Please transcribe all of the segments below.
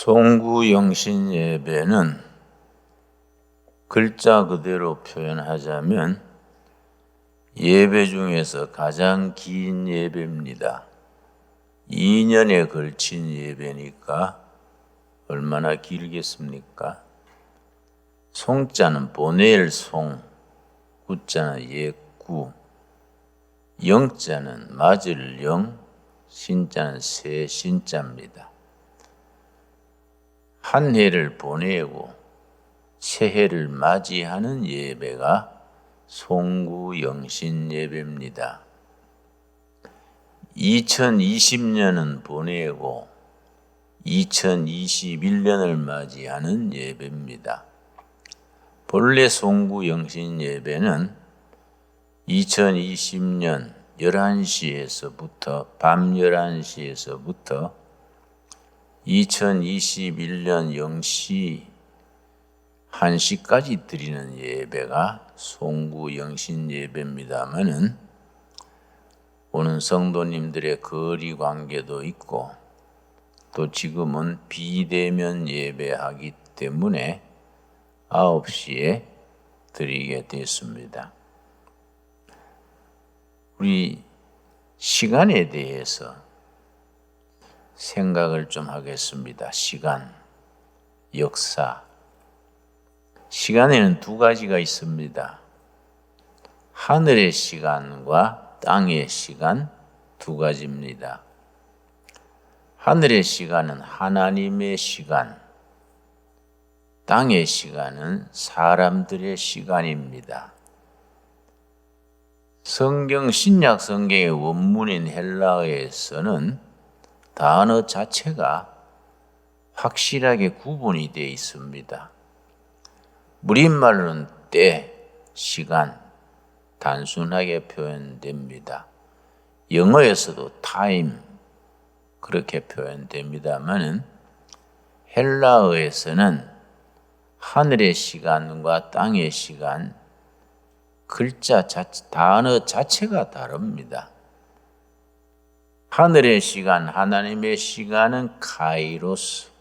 송구영신 예배는 글자 그대로 표현하자면 예배 중에서 가장 긴 예배입니다. 2년에 걸친 예배니까 얼마나 길겠습니까? 송자는 보낼 송, 구자는 옛구, 영자는 맞을 영, 신자는 새 신자입니다. 한 해를 보내고 새해를 맞이하는 예배가 송구영신 예배입니다. 2020년은 보내고 2021년을 맞이하는 예배입니다. 본래 송구영신 예배는 2020년 11시에서부터 밤 11시에서부터 2021년 0시 1시까지 드리는 예배가 송구영신 예배입니다마는 오는 성도님들의 거리 관계도 있고 또 지금은 비대면 예배하기 때문에 9시에 드리게 됐습니다. 우리 시간에 대해서 생각을 좀 하겠습니다. 시간, 역사. 시간에는 두 가지가 있습니다. 하늘의 시간과 땅의 시간 두 가지입니다. 하늘의 시간은 하나님의 시간, 땅의 시간은 사람들의 시간입니다. 성경 신약 성경의 원문인 헬라어에서는 단어 자체가 확실하게 구분이 되어 있습니다. 우리말로는 때, 시간, 단순하게 표현됩니다. 영어에서도 time 그렇게 표현됩니다만은 헬라어에서는 하늘의 시간과 땅의 시간, 글자 자체, 단어 자체가 다릅니다. 하늘의 시간, 하나님의 시간은 카이로스,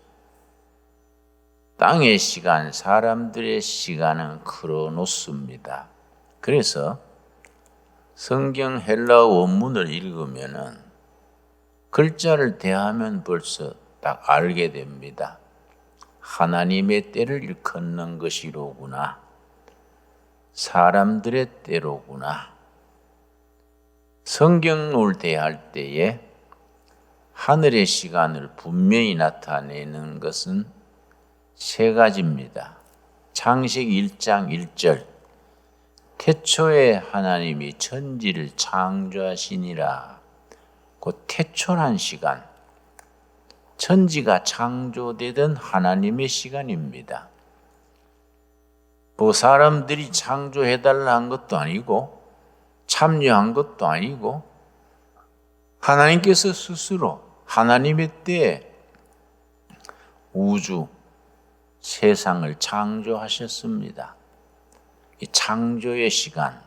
땅의 시간, 사람들의 시간은 크로노스입니다. 그래서 성경 헬라어 원문을 읽으면은 글자를 대하면 벌써 딱 알게 됩니다. 하나님의 때를 일컫는 것이로구나. 사람들의 때로구나. 성경을 대할 때에 하늘의 시간을 분명히 나타내는 것은 세 가지입니다. 창세기 1장 1절 태초에 하나님이 천지를 창조하시니라. 그 태초란 시간, 천지가 창조되던 하나님의 시간입니다. 뭐 사람들이 창조해달라 한 것도 아니고 참여한 것도 아니고 하나님께서 스스로 하나님의 때에 우주, 세상을 창조하셨습니다. 이 창조의 시간.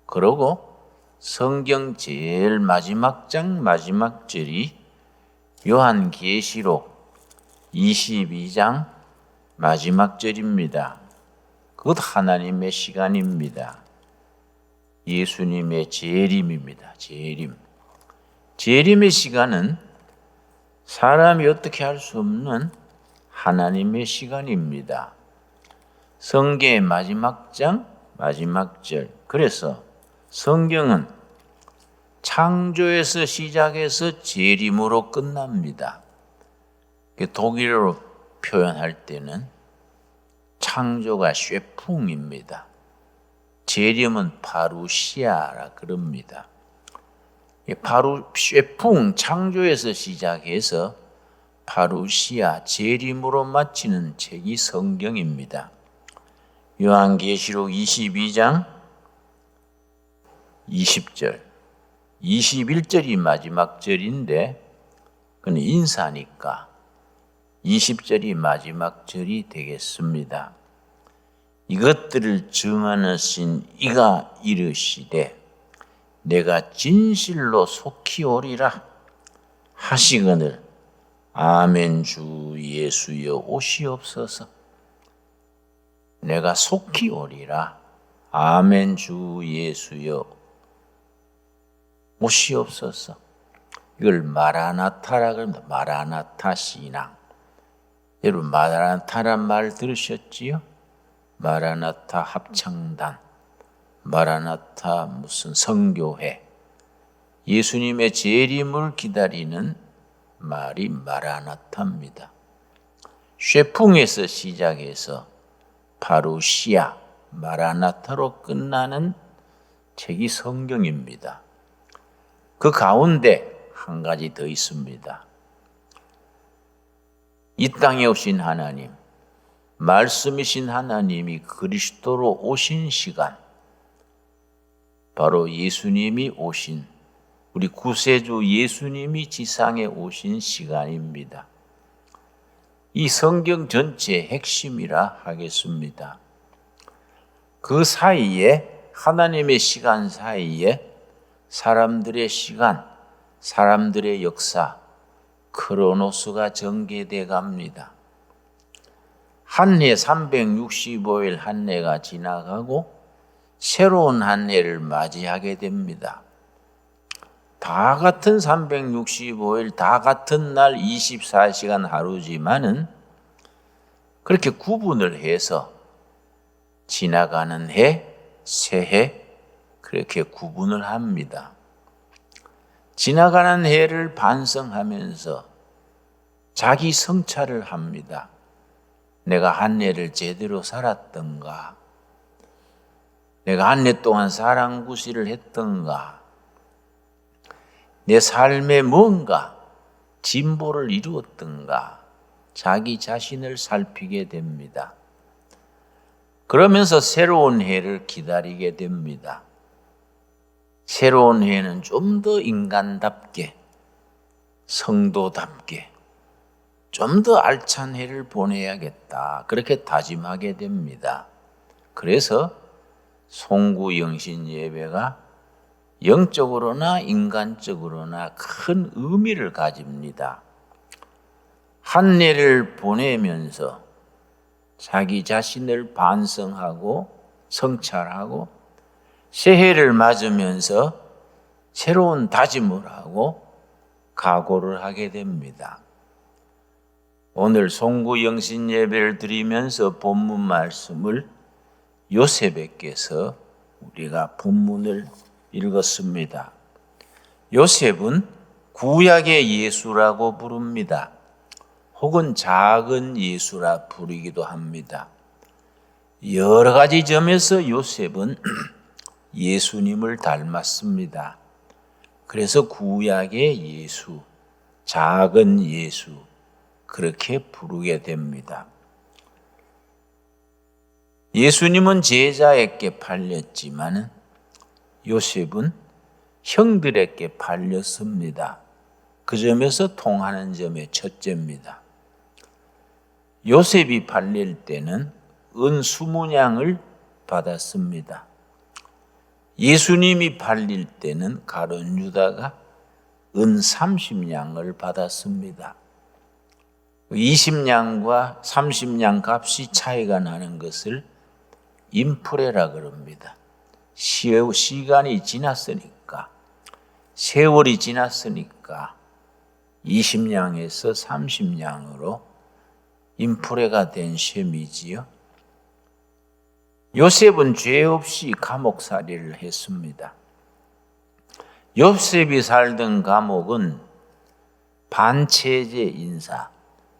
그러고 성경 제일 마지막 장 마지막 절이 요한계시록 22장 마지막 절입니다. 그것 하나님의 시간입니다. 예수님의 재림입니다. 재림의 시간은 사람이 어떻게 할 수 없는 하나님의 시간입니다. 성경의 마지막 장, 마지막 절. 그래서 성경은 창조에서 시작해서 재림으로 끝납니다. 독일어로 표현할 때는 창조가 쉐풍입니다. 재림은 파루시아라 그럽니다. 쉐풍, 창조에서 시작해서 파루시아, 재림으로 마치는 책이 성경입니다. 요한계시록 22장 20절, 21절이 마지막 절인데 그건 인사니까 20절이 마지막 절이 되겠습니다. 이것들을 증언하신 이가 이르시되 내가 진실로 속히 오리라 하시거늘 아멘 주 예수여 오시옵소서. 내가 속히 오리라. 아멘 주 예수여 오시옵소서. 이걸 마라나타라고 합니다. 마라나타 신앙. 여러분 마라나타란 말 들으셨지요? 마라나타 합창단, 마라나타 무슨 성교회, 예수님의 재림을 기다리는 말이 마라나타입니다. 쉐풍에서 시작해서 파루시아, 마라나타로 끝나는 책이 성경입니다. 그 가운데 한 가지 더 있습니다. 이 땅에 오신 하나님, 말씀이신 하나님이 그리스도로 오신 시간, 바로 예수님이 오신, 우리 구세주 예수님이 지상에 오신 시간입니다. 이 성경 전체의 핵심이라 하겠습니다. 그 사이에, 하나님의 시간 사이에 사람들의 시간, 사람들의 역사, 크로노스가 전개돼 갑니다. 한 해 365일 한 해가 지나가고 새로운 한 해를 맞이하게 됩니다. 다 같은 365일, 다 같은 날 24시간 하루지만은 그렇게 구분을 해서 지나가는 해, 새해 그렇게 구분을 합니다. 지나가는 해를 반성하면서 자기 성찰을 합니다. 내가 한 해를 제대로 살았던가? 내가 한 해 동안 사랑구실을 했던가? 내 삶에 뭔가 진보를 이루었던가? 자기 자신을 살피게 됩니다. 그러면서 새로운 해를 기다리게 됩니다. 새로운 해는 좀 더 인간답게, 성도답게, 좀 더 알찬 해를 보내야겠다. 그렇게 다짐하게 됩니다. 그래서 송구영신 예배가 영적으로나 인간적으로나 큰 의미를 가집니다. 한 해를 보내면서 자기 자신을 반성하고 성찰하고 새해를 맞으면서 새로운 다짐을 하고 각오를 하게 됩니다. 오늘 송구영신 예배를 드리면서 본문 말씀을 요셉에게서 우리가 본문을 읽었습니다. 요셉은 구약의 예수라고 부릅니다. 혹은 작은 예수라 부르기도 합니다. 여러 가지 점에서 요셉은 예수님을 닮았습니다. 그래서 구약의 예수, 작은 예수 그렇게 부르게 됩니다. 예수님은 제자에게 팔렸지만 요셉은 형들에게 팔렸습니다. 그 점에서 통하는 점의 첫째입니다. 요셉이 팔릴 때는 은 20냥을 받았습니다. 예수님이 팔릴 때는 가룟 유다가 은 30냥을 받았습니다. 20냥과 30냥 값이 차이가 나는 것을 인프레라 그럽니다. 시간이 지났으니까, 세월이 지났으니까 20냥에서 30냥으로 인프레가 된 셈이지요. 요셉은 죄 없이 감옥살이를 했습니다. 요셉이 살던 감옥은 반체제 인사,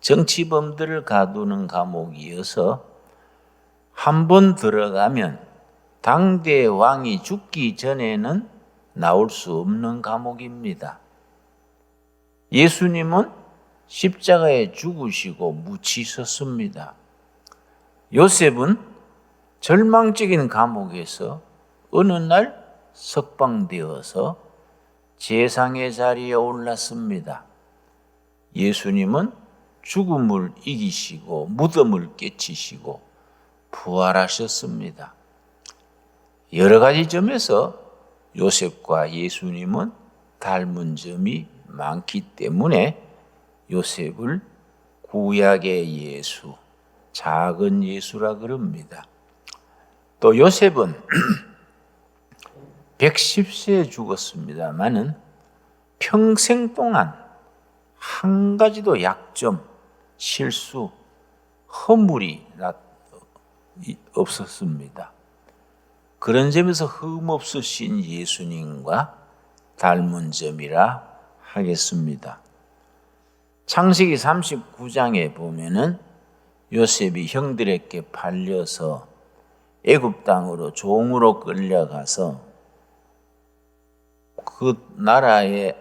정치범들을 가두는 감옥이어서 한 번 들어가면 당대 왕이 죽기 전에는 나올 수 없는 감옥입니다. 예수님은 십자가에 죽으시고 묻히셨습니다. 요셉은 절망적인 감옥에서 어느 날 석방되어서 제상의 자리에 올랐습니다. 예수님은 죽음을 이기시고 무덤을 깨치시고 부활하셨습니다. 여러 가지 점에서 요셉과 예수님은 닮은 점이 많기 때문에 요셉을 구약의 예수, 작은 예수라 그럽니다. 또 요셉은 110세에 죽었습니다마는 평생 동안 한 가지도 약점, 실수, 허물이 없었습니다. 그런 점에서 흠없으신 예수님과 닮은 점이라 하겠습니다. 창세기 39장에 보면은 요셉이 형들에게 팔려서 애굽 땅으로 종으로 끌려가서 그 나라의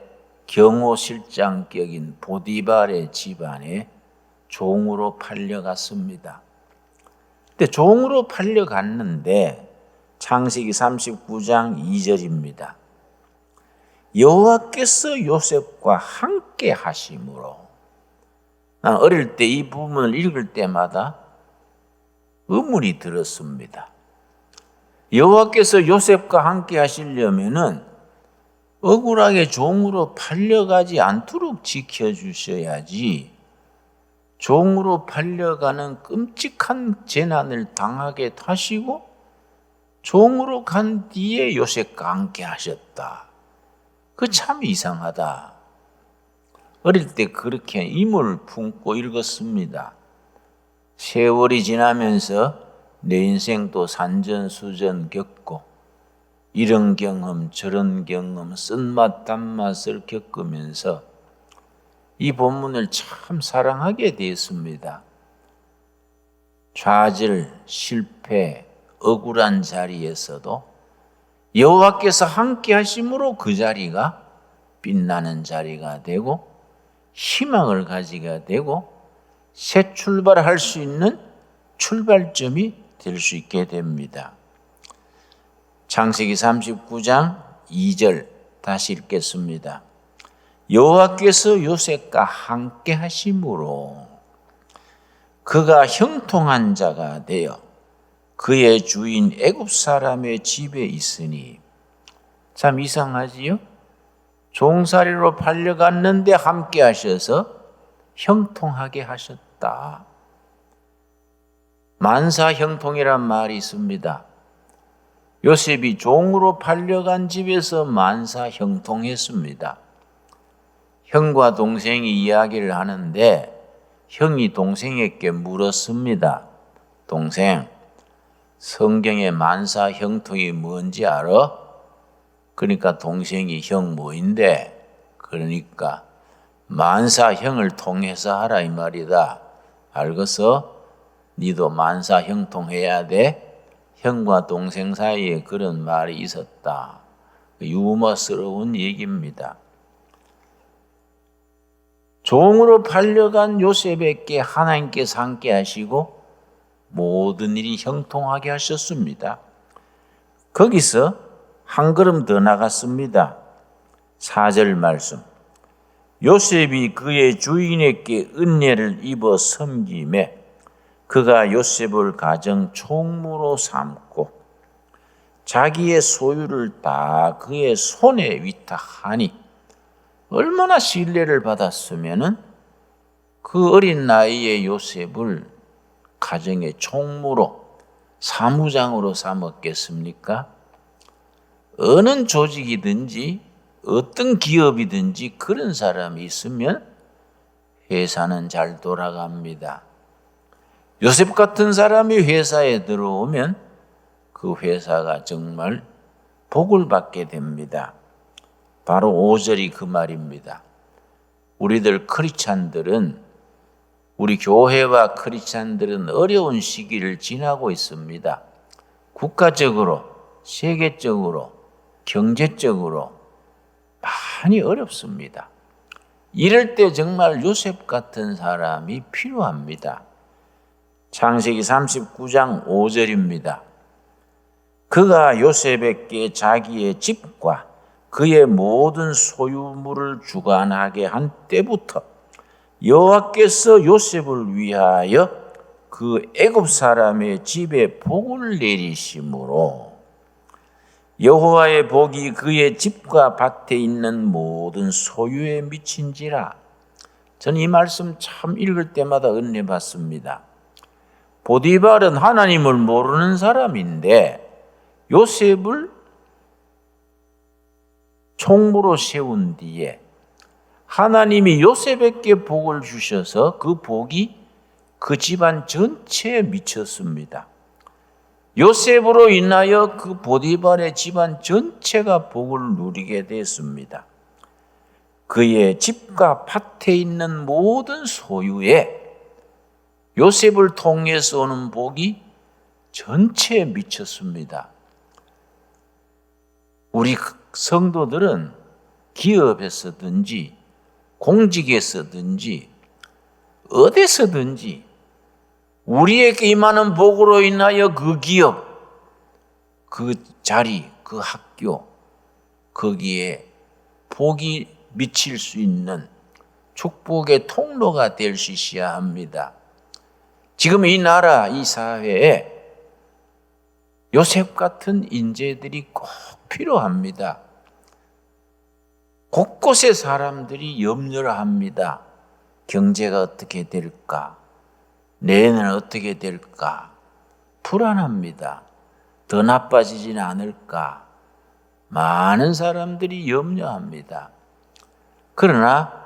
경호실장격인 보디발의 집안에 종으로 팔려갔습니다. 근데 종으로 팔려갔는데 창세기 39장 2절입니다. 여호와께서 요셉과 함께 하심으로. 난 어릴 때 이 부분을 읽을 때마다 의문이 들었습니다. 여호와께서 요셉과 함께 하시려면은 억울하게 종으로 팔려가지 않도록 지켜주셔야지 종으로 팔려가는 끔찍한 재난을 당하게 하시고 종으로 간 뒤에 요셉과 함께 하셨다. 그 참 이상하다. 어릴 때 그렇게 임을 품고 읽었습니다. 세월이 지나면서 내 인생도 산전수전 겪고 이런 경험 저런 경험 쓴맛 단맛을 겪으면서 이 본문을 참 사랑하게 되었습니다. 좌절, 실패, 억울한 자리에서도 여호와께서 함께 하심으로 그 자리가 빛나는 자리가 되고 희망을 가지게 되고 새 출발할 수 있는 출발점이 될 수 있게 됩니다. 창세기 39장 2절 다시 읽겠습니다. 여호와께서 요셉과 함께 하심으로 그가 형통한 자가 되어 그의 주인 애굽 사람의 집에 있으니. 참 이상하지요? 종살이로 팔려갔는데 함께 하셔서 형통하게 하셨다. 만사형통이란 말이 있습니다. 요셉이 종으로 팔려간 집에서 만사형통했습니다. 형과 동생이 이야기를 하는데 형이 동생에게 물었습니다. 동생, 성경의 만사형통이 뭔지 알아? 그러니까 동생이 형 뭐인데? 그러니까 만사형을 통해서 하라 이 말이다. 알겠어? 니도 만사형통해야 돼? 형과 동생 사이에 그런 말이 있었다. 유머스러운 얘기입니다. 종으로 팔려간 요셉에게 하나님께서 함께 하시고 모든 일이 형통하게 하셨습니다. 거기서 한 걸음 더 나갔습니다. 4절 말씀. 요셉이 그의 주인에게 은혜를 입어 섬김에 그가 요셉을 가정 총무로 삼고 자기의 소유를 다 그의 손에 위탁하니. 얼마나 신뢰를 받았으면은 그 어린 나이에 요셉을 가정의 총무로 사무장으로 삼았겠습니까? 어느 조직이든지 어떤 기업이든지 그런 사람이 있으면 회사는 잘 돌아갑니다. 요셉 같은 사람이 회사에 들어오면 그 회사가 정말 복을 받게 됩니다. 바로 5절이 그 말입니다. 우리들 크리스찬들은, 우리 교회와 크리스찬들은 어려운 시기를 지나고 있습니다. 국가적으로, 세계적으로, 경제적으로 많이 어렵습니다. 이럴 때 정말 요셉 같은 사람이 필요합니다. 창세기 39장 5절입니다. 그가 요셉에게 자기의 집과 그의 모든 소유물을 주관하게 한 때부터 여호와께서 요셉을 위하여 그 애굽 사람의 집에 복을 내리심으로 여호와의 복이 그의 집과 밭에 있는 모든 소유에 미친지라. 저는 이 말씀 참 읽을 때마다 은혜 받습니다. 보디발은 하나님을 모르는 사람인데 요셉을 총무로 세운 뒤에 하나님이 요셉에게 복을 주셔서 그 복이 그 집안 전체에 미쳤습니다. 요셉으로 인하여 그 보디발의 집안 전체가 복을 누리게 됐습니다. 그의 집과 밭에 있는 모든 소유에 요셉을 통해서 오는 복이 전체에 미쳤습니다. 우리 성도들은 기업에서든지 공직에서든지 어디서든지 우리에게 임하는 복으로 인하여 그 기업, 그 자리, 그 학교, 거기에 복이 미칠 수 있는 축복의 통로가 될 수 있어야 합니다. 지금 이 나라, 이 사회에 요셉 같은 인재들이 꼭 필요합니다. 곳곳에 사람들이 염려를 합니다. 경제가 어떻게 될까? 내년은 어떻게 될까? 불안합니다. 더 나빠지지는 않을까? 많은 사람들이 염려합니다. 그러나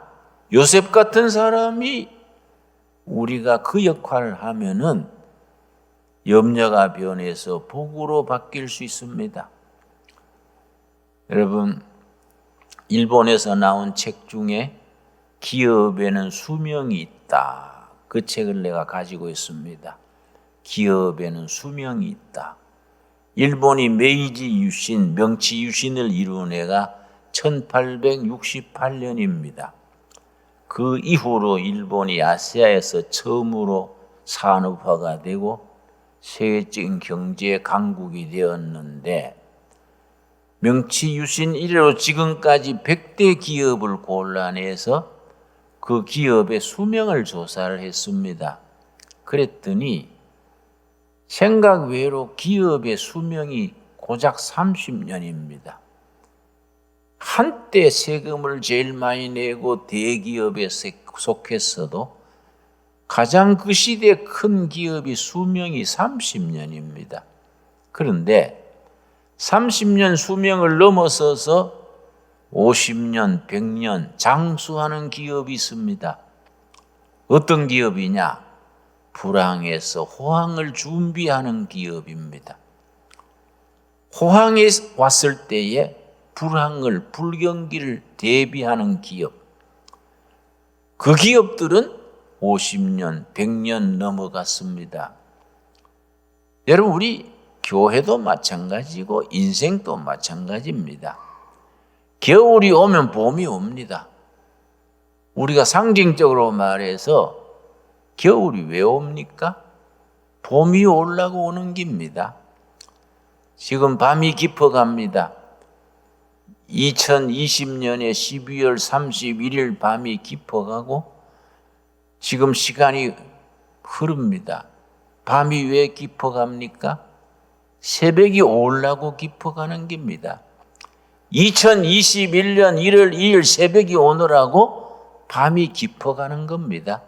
요셉 같은 사람이 우리가 그 역할을 하면은 염려가 변해서 복으로 바뀔 수 있습니다. 여러분, 일본에서 나온 책 중에 기업에는 수명이 있다. 그 책을 내가 가지고 있습니다. 기업에는 수명이 있다. 일본이 메이지 유신, 명치 유신을 이룬 해가 1868년입니다. 그 이후로 일본이 아시아에서 처음으로 산업화가 되고 세계적인 경제 강국이 되었는데 명치 유신 이래로 지금까지 100대 기업을 골라내서 그 기업의 수명을 조사를 했습니다. 그랬더니 생각 외로 기업의 수명이 고작 30년입니다. 한때 세금을 제일 많이 내고 대기업에 속했어도 가장 그 시대 큰 기업이 수명이 30년입니다. 그런데 30년 수명을 넘어서서 50년, 100년 장수하는 기업이 있습니다. 어떤 기업이냐? 불황에서 호황을 준비하는 기업입니다. 호황이 왔을 때에 불경기를 대비하는 기업. 그 기업들은 50년, 100년 넘어갔습니다. 여러분, 우리 교회도 마찬가지고 인생도 마찬가지입니다. 겨울이 오면 봄이 옵니다. 우리가 상징적으로 말해서 겨울이 왜 옵니까? 봄이 오려고 오는 겁니다. 지금 밤이 깊어갑니다. 2020년에 12월 31일 밤이 깊어가고 지금 시간이 흐릅니다. 밤이 왜 깊어갑니까? 새벽이 오려고 깊어가는 겁니다. 2021년 1월 2일 새벽이 오느라고 밤이 깊어가는 겁니다.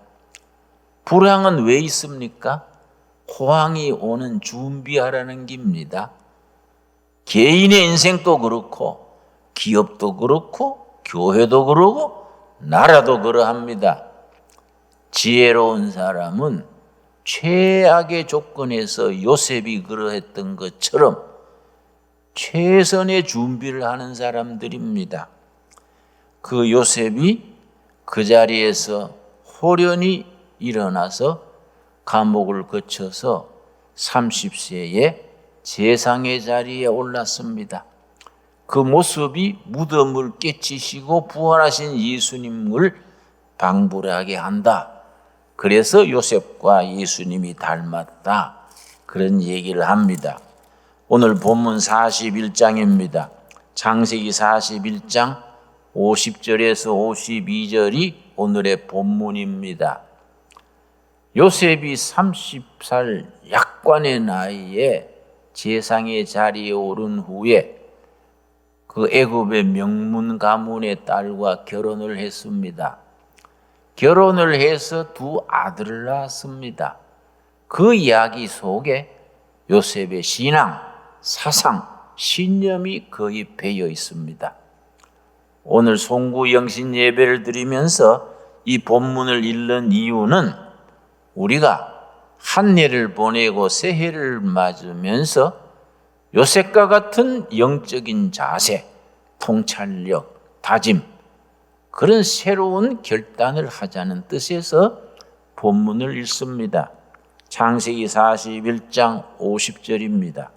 불황은 왜 있습니까? 호황이 오는 준비하라는 겁니다. 개인의 인생도 그렇고 기업도 그렇고 교회도 그러고 나라도 그러합니다. 지혜로운 사람은 최악의 조건에서 요셉이 그러했던 것처럼 최선의 준비를 하는 사람들입니다. 그 요셉이 그 자리에서 호련히 일어나서 감옥을 거쳐서 30세에 제상의 자리에 올랐습니다. 그 모습이 무덤을 깨치시고 부활하신 예수님을 방불하게 한다. 그래서 요셉과 예수님이 닮았다. 그런 얘기를 합니다. 오늘 본문 41장입니다. 창세기 41장 50절에서 52절이 오늘의 본문입니다. 요셉이 30살 약관의 나이에 제상의 자리에 오른 후에 그 애굽의 명문 가문의 딸과 결혼을 했습니다. 결혼을 해서 두 아들을 낳았습니다. 그 이야기 속에 요셉의 신앙, 사상, 신념이 거의 배어 있습니다. 오늘 송구 영신 예배를 드리면서 이 본문을 읽는 이유는 우리가 한 해를 보내고 새해를 맞으면서 요셉과 같은 영적인 자세, 통찰력, 다짐, 그런 새로운 결단을 하자는 뜻에서 본문을 읽습니다. 창세기 41장 50절입니다.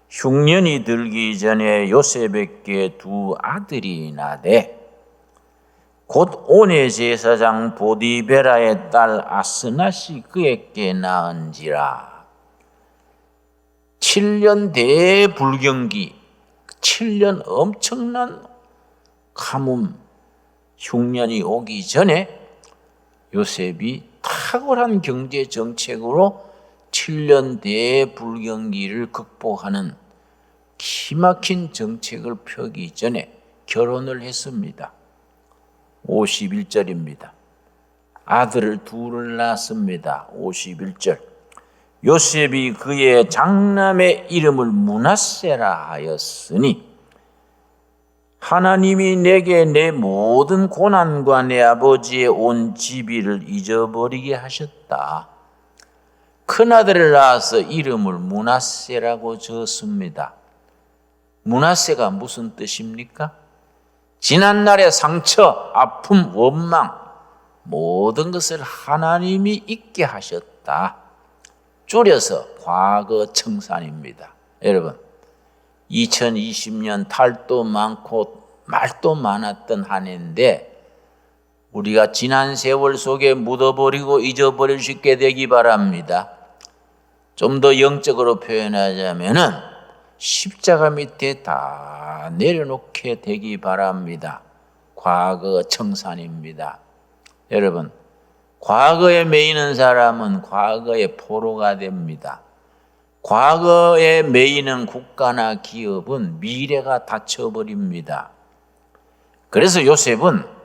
흉년이 들기 전에 요셉에게 두 아들이 나되 곧 온의 제사장 보디베라의 딸 아스낫이 그에게 낳은지라. 7년 대불경기, 7년 엄청난 가뭄, 흉년이 오기 전에 요셉이 탁월한 경제 정책으로 7년 대불경기를 극복하는 기막힌 정책을 펴기 전에 결혼을 했습니다. 51절입니다. 아들을 둘을 낳았습니다. 51절. 요셉이 그의 장남의 이름을 므낫세라 하였으니 하나님이 내게 내 모든 고난과 내 아버지의 온 지비를 잊어버리게 하셨다. 큰아들을 낳아서 이름을 므낫세라고 지었습니다. 므낫세가 무슨 뜻입니까? 지난날의 상처, 아픔, 원망, 모든 것을 하나님이 잊게 하셨다. 줄여서 과거 청산입니다. 여러분, 2020년 탈도 많고 말도 많았던 한 해인데 우리가 지난 세월 속에 묻어버리고 잊어버릴 수 있게 되기 바랍니다. 좀 더 영적으로 표현하자면은 십자가 밑에 다 내려놓게 되기 바랍니다. 과거 청산입니다. 여러분, 과거에 매이는 사람은 과거의 포로가 됩니다. 과거에 매이는 국가나 기업은 미래가 닫혀버립니다. 그래서 요셉은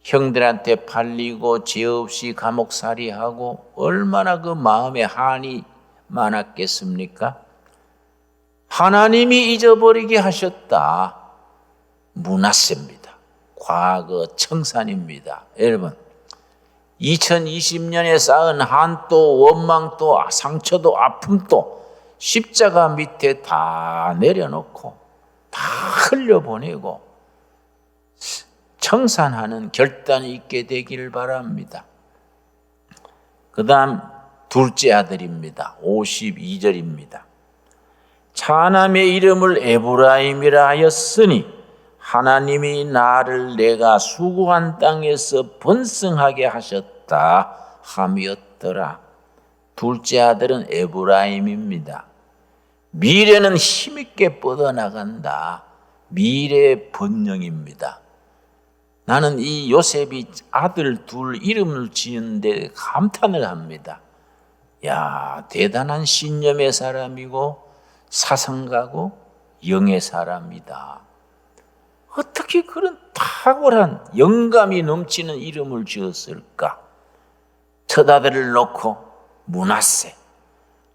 형들한테 팔리고 죄 없이 감옥살이하고 얼마나 그 마음에 한이 많았겠습니까? 하나님이 잊어버리게 하셨다. 므낫세입니다. 과거 청산입니다. 여러분, 2020년에 쌓은 한도, 원망도, 상처도, 아픔도 십자가 밑에 다 내려놓고 다 흘려보내고 청산하는 결단이 있게 되기를 바랍니다. 그 다음 둘째 아들입니다. 52절입니다. 차남의 이름을 에브라임이라 하였으니 하나님이 나를 내가 수고한 땅에서 번성하게 하셨다 함이었더라. 둘째 아들은 에브라임입니다. 미래는 힘있게 뻗어나간다. 미래의 번영입니다. 나는 이 요셉이 아들 둘 이름을 지은데 감탄을 합니다. 야, 대단한 신념의 사람이고 사상가고 영의 사람이다. 어떻게 그런 탁월한 영감이 넘치는 이름을 지었을까? 첫 아들을 놓고 므낫세.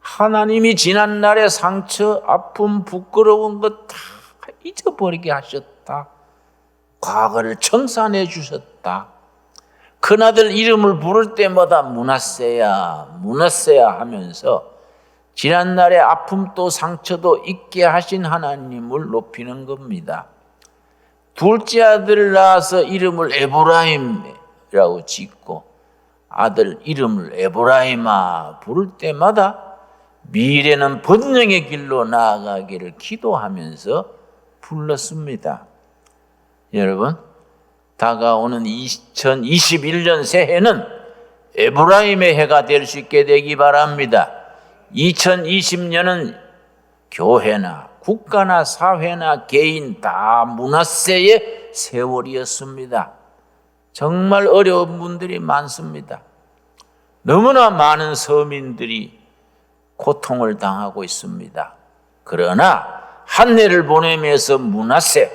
하나님이 지난날의 상처, 아픔, 부끄러운 것 다 잊어버리게 하셨다. 과거를 청산해 주셨다. 큰아들 이름을 부를 때마다 므낫세야, 므낫세야 하면서 지난날의 아픔도 상처도 잊게 하신 하나님을 높이는 겁니다. 둘째 아들을 낳아서 이름을 에브라임이라고 짓고 아들 이름을 에브라임아 부를 때마다 미래는 번영의 길로 나아가기를 기도하면서 불렀습니다. 여러분, 다가오는 2021년 새해는 에브라임의 해가 될 수 있게 되기 바랍니다. 2020년은 교회나 국가나 사회나 개인 다 므낫세의 세월이었습니다. 정말 어려운 분들이 많습니다. 너무나 많은 서민들이 고통을 당하고 있습니다. 그러나 한 해를 보내면서 므낫세,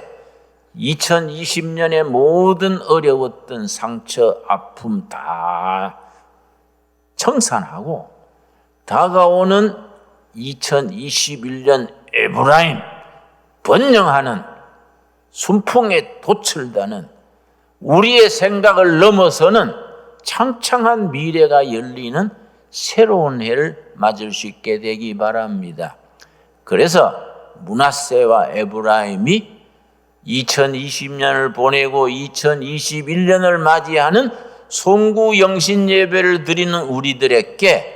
2020년에 모든 어려웠던 상처, 아픔 다 청산하고 다가오는 2021년 에브라임 번영하는 순풍에 도철다는 우리의 생각을 넘어서는 창창한 미래가 열리는 새로운 해를 맞을 수 있게 되기 바랍니다. 그래서 므낫세와 에브라임이 2020년을 보내고 2021년을 맞이하는 송구 영신 예배를 드리는 우리들에게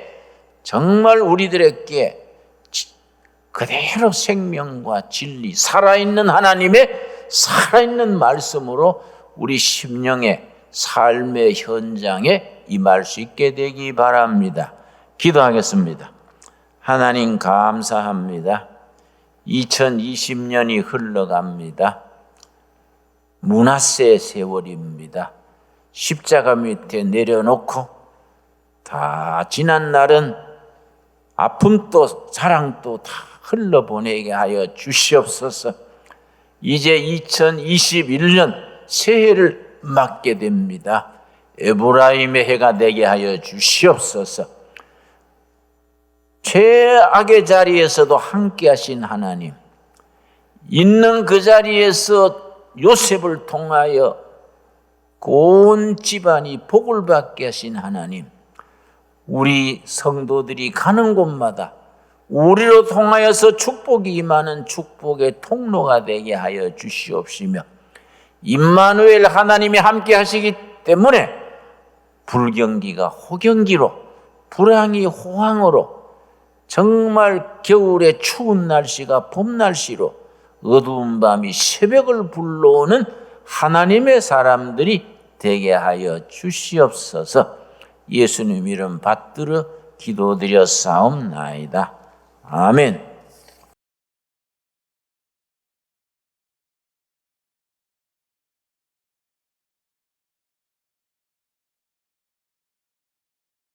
정말 우리들에게 그대로 생명과 진리, 살아있는 하나님의 살아있는 말씀으로 우리 심령의 삶의 현장에 임할 수 있게 되기 바랍니다. 기도하겠습니다. 하나님 감사합니다. 2020년이 흘러갑니다. 므낫세의 세월입니다. 십자가 밑에 내려놓고 다 지난 날은 아픔도 사랑도 다 흘러보내게 하여 주시옵소서. 이제 2021년 새해를 맞게 됩니다. 에브라임의 해가 되게 하여 주시옵소서. 최악의 자리에서도 함께 하신 하나님, 있는 그 자리에서 요셉을 통하여 온 집안이 복을 받게 하신 하나님, 우리 성도들이 가는 곳마다 우리로 통하여서 축복이 임하는 축복의 통로가 되게 하여 주시옵시며, 임마누엘 하나님이 함께 하시기 때문에 불경기가 호경기로, 불황이 호황으로, 정말 겨울의 추운 날씨가 봄 날씨로, 어두운 밤이 새벽을 불러오는 하나님의 사람들이 되게 하여 주시옵소서. 예수님 이름 받들어 기도드려 싸움나이다. 아멘.